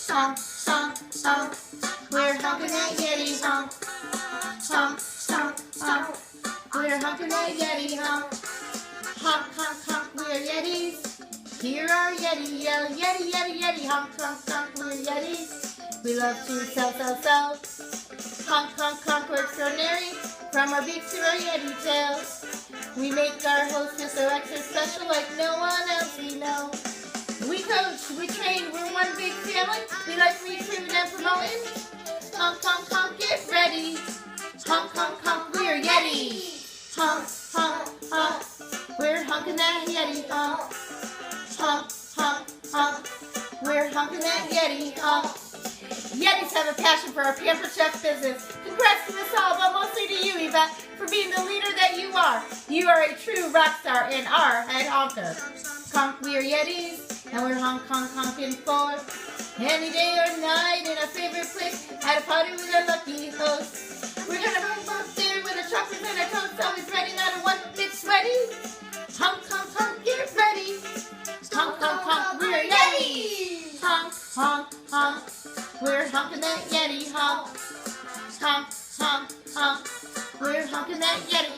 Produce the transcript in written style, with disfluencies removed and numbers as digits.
Honk, honk, honk. We're honking that Yeti, honk. Honk, honk, honk. We're honking that Yeti, honk. Honk, honk, honk. We're Yetis. Here are Yeti, yell, Yeti, Yeti, Yeti. Honk, honk, honk. We're Yetis. We love to sell, sell, sell. Honk, honk, honk. We're extraordinary. From our beaks to our Yeti tails. We make our host feel so extra special like no one else we know. We coach, we train, we're one big family. We like recruiting and promoting. Honk, honk, honk, get ready. Honk, honk, honk, we're Yeti. Honk, honk, honk, we're honking that Yeti. Honk, honk, honk, honk, we're honking that Yeti. Honk. Yetis have a passion for our pampered chef business. Congrats to us all, but mostly to you, Yvette, for being the leader that you are. You are a true rock star and our head honker. Honk, we are Yetis, and we're honk, honk, honking for any day or night in our favorite place at a party with our lucky host. We're gonna move up there with a chocolate and a toast, always ready, not a one bit sweaty. Honk, honk, honk, get ready. Honk, honk, honk, we're Yetis. Honk, honk, honk, we're honking that Yeti. Honk, honk, honk, honk, we're honking that Yeti.